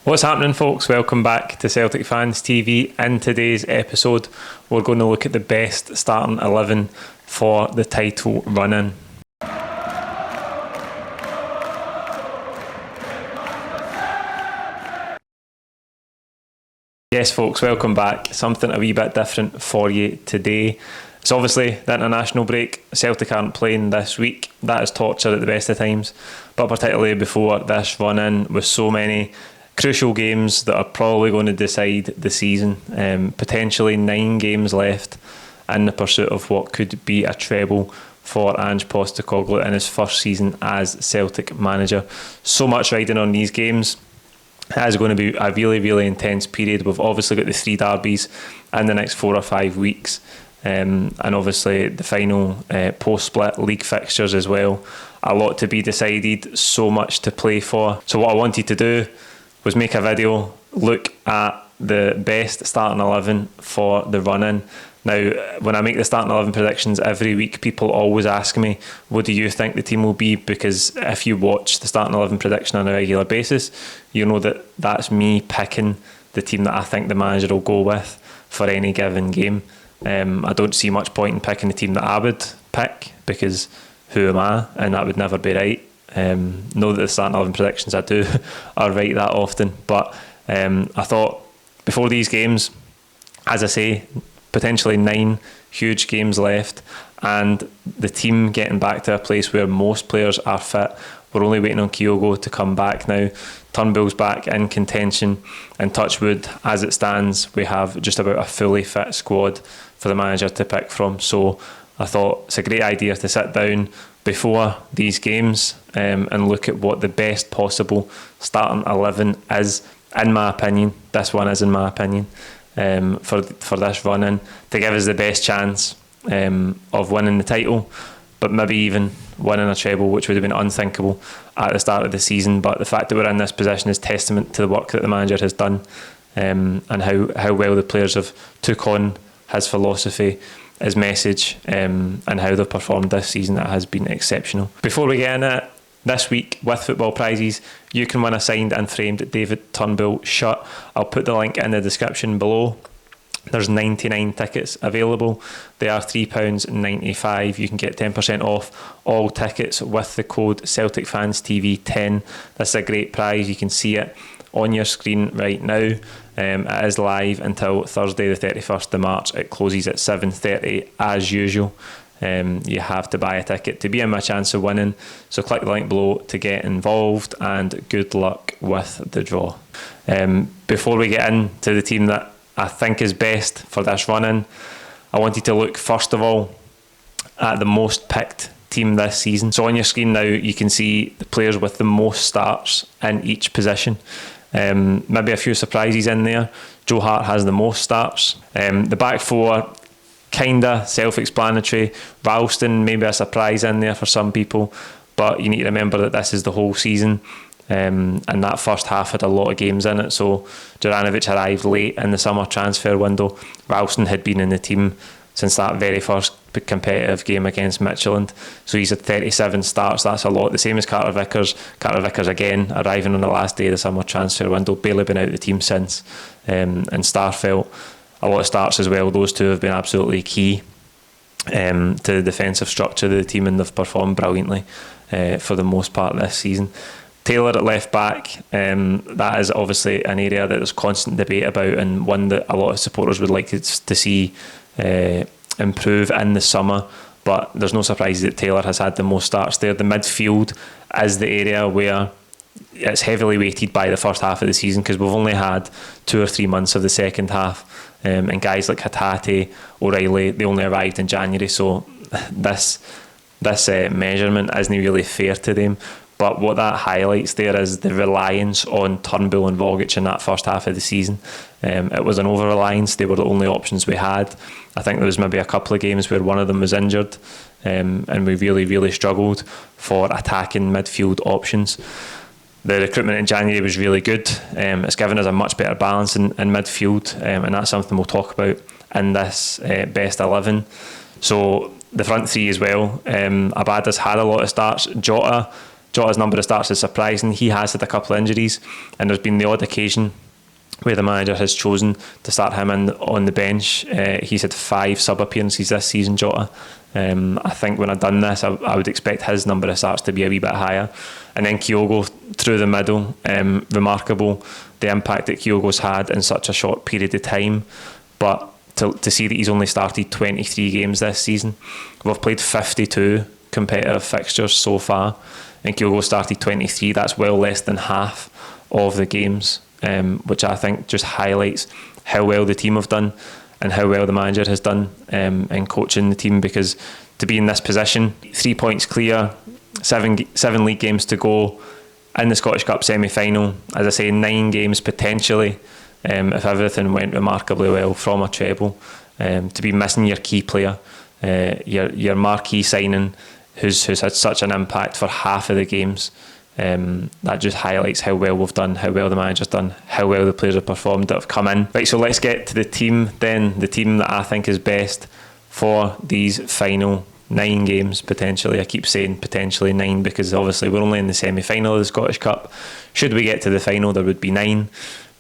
What's happening, folks? Welcome back to Celtic Fans TV. In today's episode, we're going to look at the best starting 11 for the title run-in. Yes, folks, welcome back. Something a wee bit different for you today. It's obviously the international break. Celtic aren't playing this week. That is torture at the best of times, but particularly before this run-in with so many crucial games that are probably going to decide the season. Potentially 9 games left in the pursuit of what could be a treble for Ange Postecoglou in his first season as Celtic manager. So much riding on these games. It is going to be a really, really intense period. We've obviously got the 3 derbies in the next 4 or 5 weeks. And obviously the final post-split league fixtures as well. A lot to be decided, so much to play for. So what I wanted to do was make a video, look at the best starting 11 for the run-in. Now, when I make the starting 11 predictions every week, people always ask me, what do you think the team will be? Because if you watch the starting 11 prediction on a regular basis, you know that that's me picking the team that I think the manager will go with for any given game. I don't see much point in picking the team that I would pick, because who am I? And that would never be right. Know that the starting 11 predictions I do are right that often, but I thought before these games, as I say, potentially 9 huge games left, and the team getting back to a place where most players are fit. We're only waiting on Kyogo to come back now. Turnbull's back in contention, and touch wood, as it stands, we have just about a fully fit squad for the manager to pick from. So I thought it's a great idea to sit down before these games and look at what the best possible starting 11 is, in my opinion. This one is in my opinion, for this run-in, to give us the best chance of winning the title, but maybe even winning a treble, which would have been unthinkable at the start of the season. But the fact that we're in this position is testament to the work that the manager has done, and how well the players have took on his philosophy, his message, and how they've performed this season. That has been exceptional. Before we get in it, this week with football prizes, you can win a signed and framed David Turnbull shirt. I'll put the link in the description below. There's 99 tickets available. They are £3.95. You can get 10% off all tickets with the code CelticFansTV10. This is a great prize. You can see it on your screen right now. It is live until Thursday the 31st of March. It closes at 7:30 as usual. You have to buy a ticket to be in my chance of winning. So click the link below to get involved, and good luck with the draw. Before we get into the team that I think is best for this run-in, I wanted to look first of all at the most picked team this season. So on your screen now, you can see the players with the most starts in each position. Maybe a few surprises in there. Joe Hart has the most starts. The back four, kinda self-explanatory. Ralston, maybe a surprise in there for some people, but you need to remember that this is the whole season. And that first half had a lot of games in it. So Juranovic arrived late in the summer transfer window. Ralston had been in the team since that very first competitive game against Midtjylland. So he's had 37 starts. That's a lot. The same as Carter Vickers. Carter Vickers again arriving on the last day of the summer transfer window. Barely been out of the team since. And Starfelt, a lot of starts as well. Those two have been absolutely key to the defensive structure of the team, and they've performed brilliantly for the most part this season. Taylor at left back, that is obviously an area that there's constant debate about, and one that a lot of supporters would like to see improve in the summer, but there's no surprise that Taylor has had the most starts there. The midfield is the area where it's heavily weighted by the first half of the season, because we've only had 2 or 3 months of the second half, and guys like Hatate, O'Reilly, they only arrived in January, so this measurement isn't really fair to them. But what that highlights there is the reliance on Turnbull and Vogic in that first half of the season. It was an over-reliance. They were the only options we had. I think there was maybe a couple of games where one of them was injured, and we really, really struggled for attacking midfield options. The recruitment in January was really good. It's given us a much better balance in midfield, and that's something we'll talk about in this best 11. So the front three as well. Abada's had a lot of starts. Jota Jota's number of starts is surprising. He has had a couple of injuries, and there's been the odd occasion where the manager has chosen to start him on the bench. He's had 5 sub appearances this season, Jota. I think when I've done this, I would expect his number of starts to be a wee bit higher. And then Kyogo through the middle, remarkable the impact that Kyogo's had in such a short period of time. But to see that he's only started 23 games this season, we've played 52 competitive fixtures so far, and Kyogo started 23. That's well less than half of the games, which I think just highlights how well the team have done and how well the manager has done in coaching the team, because to be in this position, 3 points clear, seven league games to go, in the Scottish Cup semi-final, as I say, 9 games potentially, if everything went remarkably well, from a treble, to be missing your key player, your marquee signing, who's had such an impact for half of the games. That just highlights how well we've done, how well the manager's done, how well the players have performed that have come in. Right, so let's get to the team then, the team that I think is best for these final 9 games potentially. I keep saying potentially 9 because obviously we're only in the semi-final of the Scottish Cup. Should we get to the final, there would be 9.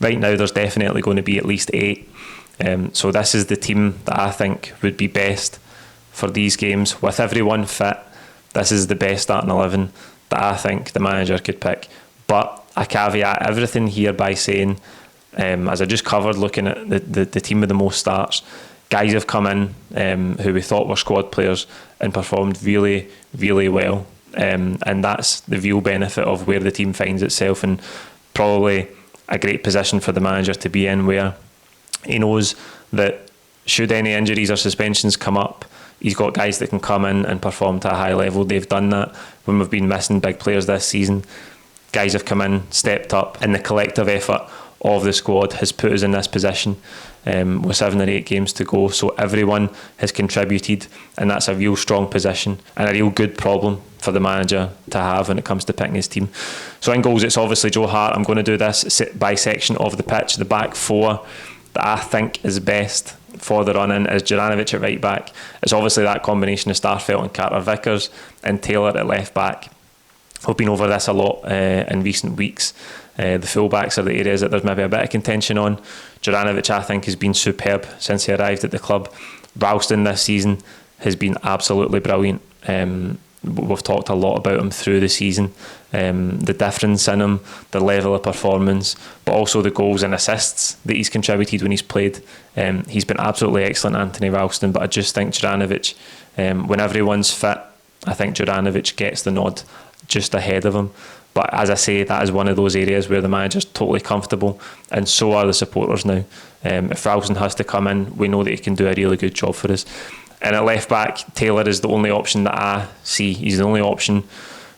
Right now there's definitely going to be at least 8. So this is the team that I think would be best for these games. With everyone fit, this is the best starting 11 that I think the manager could pick. But I caveat everything here by saying, as I just covered, looking at the team with the most starts, guys have come in who we thought were squad players and performed really, really well. And that's the real benefit of where the team finds itself, and probably a great position for the manager to be in, where he knows that should any injuries or suspensions come up, he's got guys that can come in and perform to a high level. They've done that when we've been missing big players this season. Guys have come in, stepped up, and the collective effort of the squad has put us in this position with 7 or 8 games to go. So everyone has contributed, and that's a real strong position and a real good problem for the manager to have when it comes to picking his team. So in goals, it's obviously Joe Hart. I'm going to do this bisection of the pitch. The back 4 that I think is best for the run-in is Juranovic at right back. It's obviously that combination of Starfelt and Carter-Vickers, and Taylor at left back. We've been over this a lot in recent weeks. The full-backs are the areas that there's maybe a bit of contention on. Juranovic, I think, has been superb since he arrived at the club. Ralston this season has been absolutely brilliant. We've talked a lot about him through the season, the difference in him, the level of performance, but also the goals and assists that he's contributed when he's played. He's been absolutely excellent, Anthony Ralston, but I just think Juranovic, when everyone's fit, I think Juranovic gets the nod just ahead of him. But as I say, that is one of those areas where the manager's totally comfortable, and so are the supporters now. If Ralston has to come in, we know that he can do a really good job for us. And at left back, Taylor is the only option that I see. He's the only option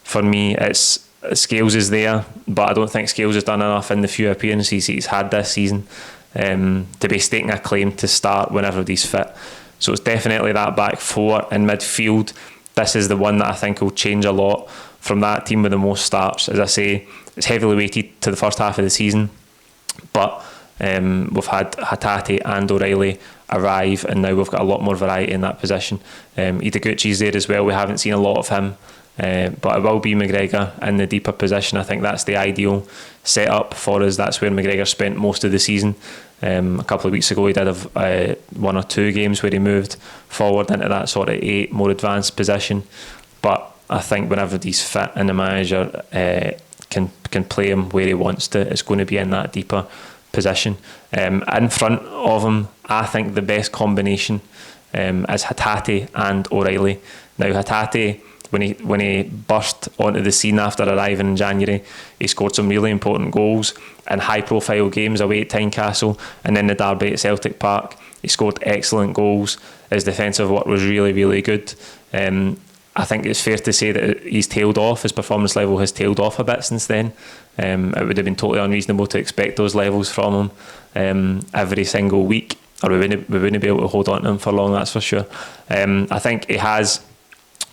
for me. Scales is there, but I don't think Scales has done enough in the few appearances he's had this season to be staking a claim to start whenever he's fit. So it's definitely that back 4 in midfield. This is the one that I think will change a lot from that team with the most starts. As I say, it's heavily weighted to the first half of the season, but we've had Hatate and O'Reilly arrive, and now we've got a lot more variety in that position. Ideguchi's there as well. We haven't seen a lot of him, but it will be McGregor in the deeper position. I think that's the ideal setup for us. That's where McGregor spent most of the season. A couple of weeks ago he did have 1 or 2 games where he moved forward into that sort of 8 more advanced position, but I think whenever he's fit and the manager can play him where he wants to, it's going to be in that deeper position. In front of him, I think the best combination is Hatate and O'Reilly. Now Hatate, when he burst onto the scene after arriving in January, he scored some really important goals in high profile games away at Tynecastle and then the derby at Celtic Park. He scored excellent goals. His defensive work was really, really good. I think it's fair to say that he's tailed off. His performance level has tailed off a bit since then. It would have been totally unreasonable to expect those levels from him every single week, or we wouldn't be able to hold on to him for long, that's for sure. I think he has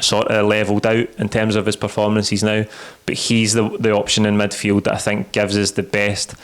sort of levelled out in terms of his performances now, but he's the option in midfield that I think gives us the best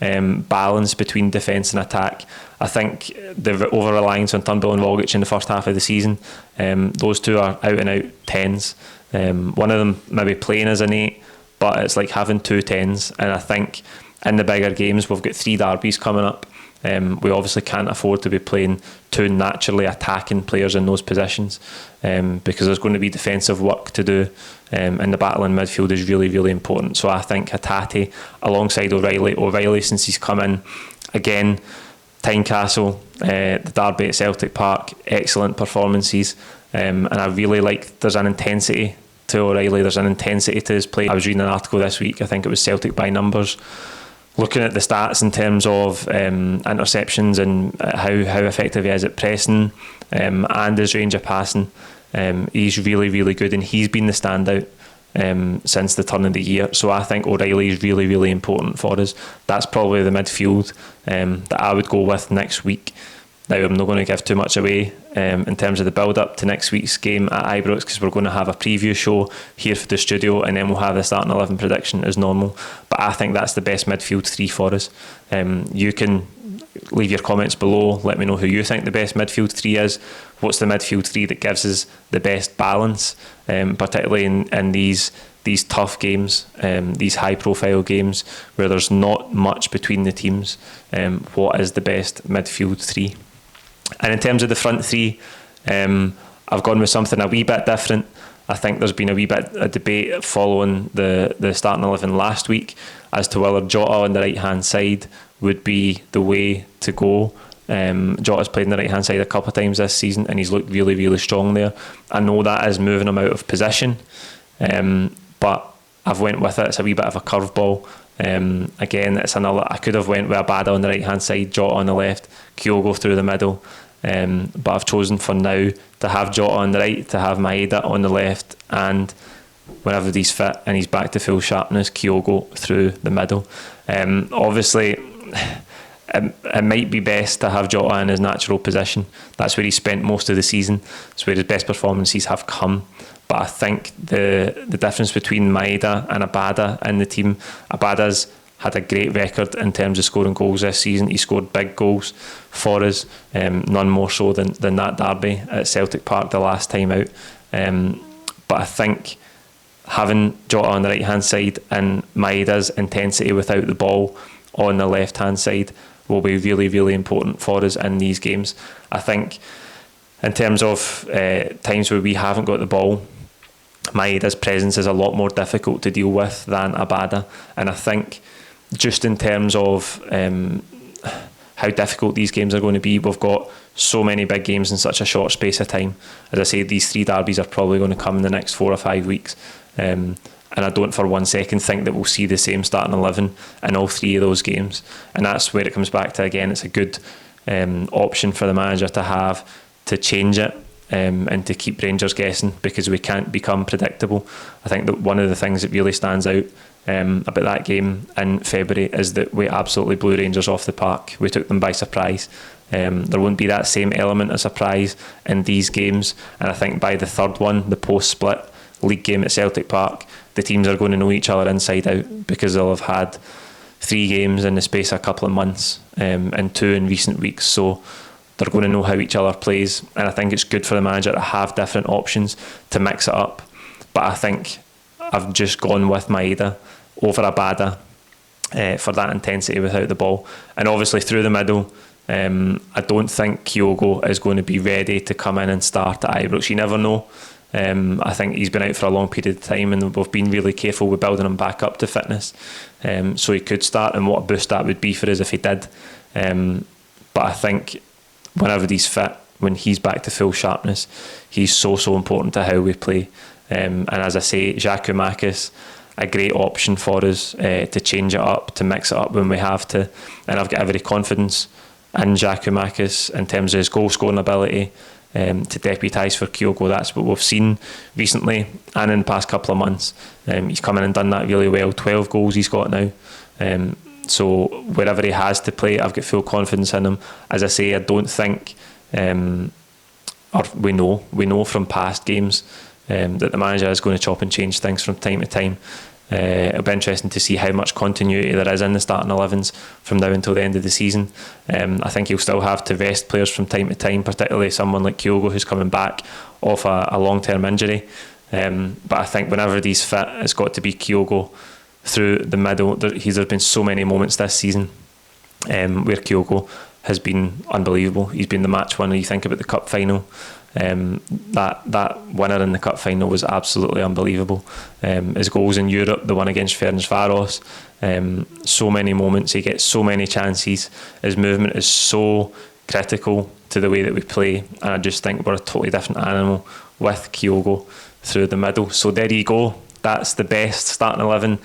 balance between defence and attack. I think the over-reliance on Turnbull and Walgett in the first half of the season, those two are out and out 10s. One of them maybe playing as an 8, but it's like having 2 10s. And I think in the bigger games, we've got 3 derbies coming up. We obviously can't afford to be playing 2 naturally attacking players in those positions, because there's going to be defensive work to do, and the battle in midfield is really, really important. So I think Hatate alongside O'Reilly since he's come in, again, Tynecastle, the derby at Celtic Park, excellent performances, and I really like there's an intensity to O'Reilly, there's an intensity to his play. I was reading an article this week, I think it was Celtic by Numbers, looking at the stats in terms of interceptions and how effective he is at pressing, and his range of passing. He's really, really good, and he's been the standout since the turn of the year. So I think O'Reilly is really, really important for us. That's probably the midfield that I would go with next week. Now, I'm not going to give too much away in terms of the build-up to next week's game at Ibrox, because we're going to have a preview show here for the studio, and then we'll have the starting 11 prediction as normal. But I think that's the best midfield 3 for us. You can leave your comments below. Let me know who you think the best midfield 3 is. What's the midfield 3 that gives us the best balance, particularly in these tough games, these high-profile games where there's not much between the teams. What is the best midfield 3? And in terms of the front 3, I've gone with something a wee bit different. I think there's been a wee bit of debate following the starting 11 last week as to whether Jota on the right-hand side would be the way to go. Jota's played on the right-hand side a couple of times this season, and he's looked really, really strong there. I know that is moving him out of position, but I've went with it. It's a wee bit of a curveball. Again, it's another. I could have went with Abada on the right hand side, Jota on the left, Kyogo through the middle, but I've chosen for now to have Jota on the right, to have Maeda on the left, and whenever he's fit and he's back to full sharpness, Kyogo through the middle. Obviously, it might be best to have Jota in his natural position. That's where he spent most of the season. It's where his best performances have come. But I think the difference between Maeda and Abada in the team, Abada's had a great record in terms of scoring goals this season. He scored big goals for us, none more so than that derby at Celtic Park the last time out. But I think having Jota on the right hand side and Maeda's intensity without the ball on the left hand side will be really, really important for us in these games. I think in terms of times where we haven't got the ball, Maeda's presence is a lot more difficult to deal with than Abada, and I think just in terms of how difficult these games are going to be, we've got so many big games in such a short space of time. As I say, these 3 derbies are probably going to come in the next 4 or 5 weeks, and I don't for one second think that we'll see the same starting 11 in all 3 of those games. And that's where it comes back to, again, it's a good option for the manager to have to change it and to keep Rangers guessing, because we can't become predictable. I think that one of the things that really stands out about that game in February is that we absolutely blew Rangers off the park. We took them by surprise. There won't be that same element of surprise in these games, and I think by the third one, the post-split league game at Celtic Park, the teams are going to know each other inside out, because they'll have had 3 games in the space of a couple of months, and 2 in recent weeks, so they're going to know how each other plays, and I think it's good for the manager to have different options to mix it up. But I think I've just gone with Maeda over Abada for that intensity without the ball. And obviously through the middle, I don't think Kyogo is going to be ready to come in and start at Ibrox. You never know. I think he's been out for a long period of time, and we've been really careful with building him back up to fitness. So he could start, and what a boost that would be for us if he did. But I think whenever he's fit, when he's back to full sharpness, he's so important to how we play. And as I say, Giakoumakis, a great option for us to change it up, to mix it up when we have to. And I've got every confidence in Giakoumakis in terms of his goal scoring ability to deputise for Kyogo. That's what we've seen recently and in the past couple of months. He's come in and done that really well. 12 goals he's got now. So wherever he has to play, I've got full confidence in him. As I say, I don't think, or we know from past games that the manager is going to chop and change things from time to time. It'll be interesting to see how much continuity there is in the starting 11s from now until the end of the season. I think he'll still have to rest players from time to time, particularly someone like Kyogo, who's coming back off a long-term injury. But I think whenever he's fit, it's got to be Kyogo through the middle. There's been so many moments this season where Kyogo has been unbelievable. He's been the match winner. You think about the cup final. That winner in the cup final was absolutely unbelievable. His goals in Europe, the one against Ferencvaros, so many moments. He gets so many chances. His movement is so critical to the way that we play, and I just think we're a totally different animal with Kyogo through the middle. So there you go. That's the best starting 11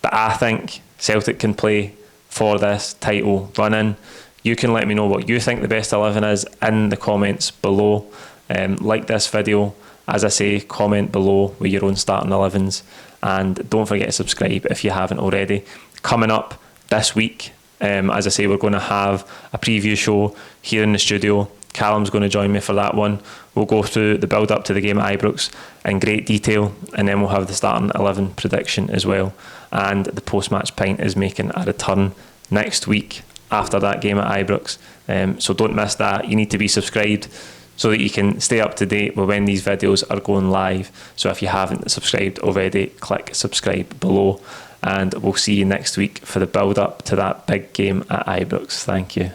that I think Celtic can play for this title run-in. You can let me know what you think the best 11 is in the comments below. Like this video, as I say, comment below with your own starting 11s, and don't forget to subscribe if you haven't already. Coming up this week, as I say, we're going to have a preview show here in the studio. Callum's going to join me for that one. We'll go through the build up to the game at Ibrox in great detail, and then we'll have the starting 11 prediction as well. And the post-match pint is making a return next week after that game at Ibrox. So don't miss that. You need to be subscribed so that you can stay up to date with when these videos are going live. So if you haven't subscribed already, click subscribe below, and we'll see you next week for the build up to that big game at Ibrox. Thank you.